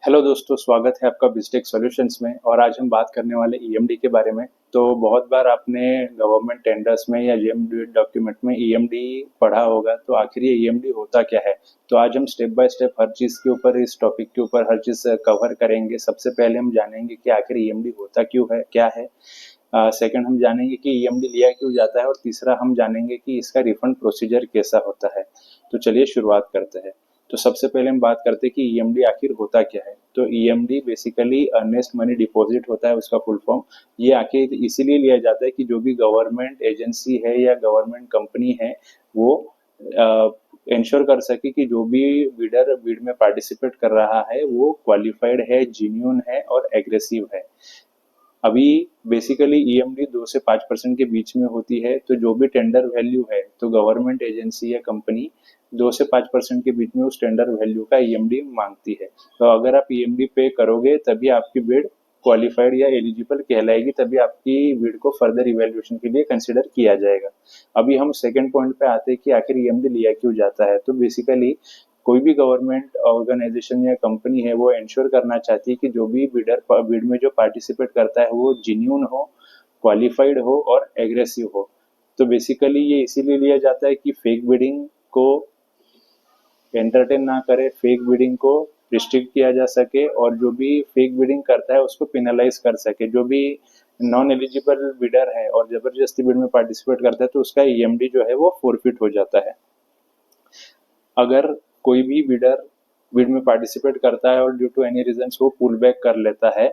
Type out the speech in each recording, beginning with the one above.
Hello दोस्तों, स्वागत है आपका बिजटेक सॉल्यूशंस में। और आज हम बात करने वाले ईएमडी के बारे में। तो बहुत बार आपने गवर्नमेंट टेंडर्स में या जीएमडी डॉक्यूमेंट में ईएमडी पढ़ा होगा। तो आखिर ये ईएमडी होता क्या है? तो आज हम स्टेप बाय स्टेप हर चीज़ के ऊपर, इस टॉपिक के ऊपर हर चीज़ कवर करेंगे। सबसे पहले हम जानेंगे कि आखिर ईएमडी होता क्यों है, क्या है। सेकंड हम जानेंगे कि ईएमडी लिया क्यों जाता है, और तीसरा हम जानेंगे कि इसका रिफंड प्रोसीजर कैसा होता है। तो चलिए शुरुआत करते हैं। तो सबसे पहले हम बात करते हैं कि ईएमडी आखिर होता क्या है। तो EMD basically earnest money deposit होता है, उसका फुल फॉर्म। ये आखिर इसीलिए लिया जाता है कि जो भी गवर्नमेंट एजेंसी है या गवर्नमेंट कंपनी है, वो इंश्योर कर सके कि जो भी बिडर बिड में पार्टिसिपेट कर रहा है वो क्वालिफाइड है, जेन्युइन है और एग्रेसिव है। अभी बेसिकली ईएमडी 2 से 5% के बीच में होती है। तो जो भी टेंडर वैल्यू है, तो गवर्नमेंट एजेंसी या कंपनी 2 से 5% के बीच में उस टेंडर वैल्यू का ईएमडी मांगती है। तो अगर आप ईएमडी पे करोगे तभी आपकी बिड क्वालिफाइड या एलिजिबल कहलाएगी, तभी आपकी बिड को फर्दर इवेल्युएशन के लिए कंसिडर किया जाएगा। अभी हम सेकंड पॉइंट पे आते हैं कि आखिर ईएमडी लिया क्यों जाता है। तो बेसिकली कोई भी गवर्नमेंट ऑर्गेनाइजेशन या कंपनी है, वो इंश्योर करना चाहती है कि जो भी बिड में जो पार्टिसिपेट करता है वो जेन्युइन हो, क्वालिफाइड हो और एग्रेसिव हो। तो बेसिकली ये इसीलिए लिया जाता है कि फेक बिडिंग को एंटरटेन ना करे, फेक बिडिंग को रिस्ट्रिक्ट किया जा सके, और जो भी फेक बिडिंग करता है उसको पेनलाइज कर सके। जो भी नॉन एलिजिबल बिडर है और जबरदस्ती बिड में पार्टिसिपेट करता है, तो उसका ईएमडी जो है वो फोरफिट हो जाता है। अगर कोई भी बिड में पार्टिसिपेट करता है और ड्यू टू एनी रीजन वो पुल बैक कर लेता है,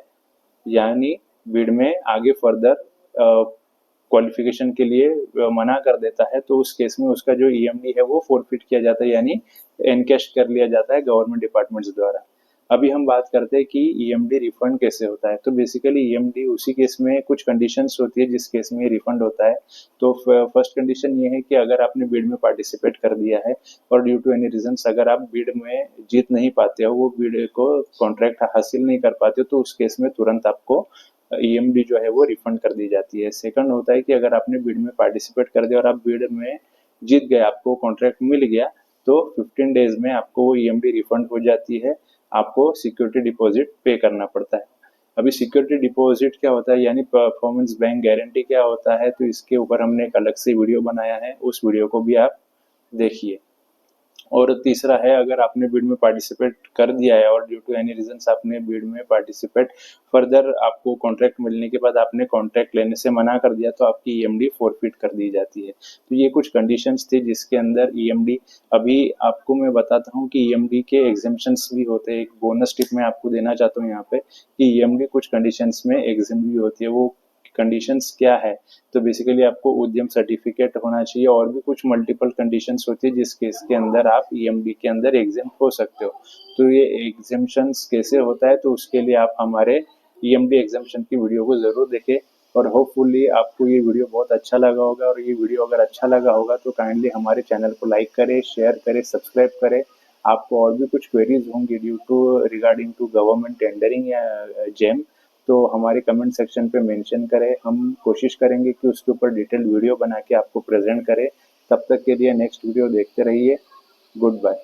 यानी बिड में आगे फर्दर क्वालिफिकेशन के लिए मना कर देता है, तो उस केस में उसका जो ईएमडी है वो फोरफिट किया जाता है, यानी एनकैश कर लिया जाता है गवर्नमेंट डिपार्टमेंट्स द्वारा। अभी हम बात करते हैं कि ईएमडी रिफंड कैसे होता है। तो बेसिकली ईएमडी उसी केस में कुछ कंडीशंस होती है जिस केस में रिफंड होता है। तो फर्स्ट कंडीशन ये है कि अगर आपने बिड में पार्टिसिपेट कर दिया है और ड्यू टू एनी रीजंस अगर आप बिड में जीत नहीं पाते हो, वो बिड को कॉन्ट्रैक्ट हासिल नहीं कर पाते हो, तो उस केस में तुरंत आपको ईएमडी जो है वो रिफंड कर दी जाती है। सेकंड होता है कि अगर आपने बिड में पार्टिसिपेट कर दिया और आप बिड में जीत गए, आपको कॉन्ट्रैक्ट मिल गया, तो 15 डेज में आपको वो ईएमडी रिफंड हो जाती है। आपको सिक्योरिटी डिपॉजिट पे करना पड़ता है। अभी सिक्योरिटी डिपॉजिट क्या होता है, यानी परफॉर्मेंस बैंक गारंटी क्या होता है, तो इसके ऊपर हमने एक अलग से वीडियो बनाया है, उस वीडियो को भी आप देखिए। और तीसरा है, अगर आपने बिड में पार्टिसिपेट कर दिया है और ड्यू टू एनी रीजंस आपने बिड में पार्टिसिपेट फर्दर आपको कॉन्ट्रैक्ट मिलने के बाद आपने कॉन्ट्रैक्ट लेने से मना कर दिया, तो आपकी ईएमडी फोरफिट कर दी जाती है। तो ये कुछ कंडीशंस थे जिसके अंदर ईएमडी। अभी आपको मैं बताता हूँ कि ईएमडी के एग्जेम्पशंस भी होते हैं। एक बोनस टिप मैं आपको देना चाहता हूँ यहाँ पे, कि ईएमडी कुछ कंडीशंस में एग्जेम्प भी होती है। वो कंडीशंस क्या है? तो बेसिकली आपको उद्यम सर्टिफिकेट होना चाहिए, और भी कुछ मल्टीपल कंडीशंस होती है जिस केस के अंदर आप ईएमडी के अंदर एग्जाम हो सकते हो। तो ये एग्जाम्पशंस कैसे होता है, तो उसके लिए आप हमारे ईएमडी एग्जाम्पशन की वीडियो को जरूर देखें। और होपफुली आपको ये वीडियो बहुत अच्छा लगा होगा, और ये वीडियो अगर अच्छा लगा होगा तो काइंडली हमारे चैनल को लाइक करें, शेयर करें, सब्सक्राइब करें। आपको और भी कुछ क्वेरीज होंगी due to regarding to government tendering या जेम, तो हमारे कमेंट सेक्शन पे मेंशन करें। हम कोशिश करेंगे कि उसके ऊपर डिटेल्ड वीडियो बना के आपको प्रेजेंट करें। तब तक के लिए नेक्स्ट वीडियो देखते रहिए। Good bye.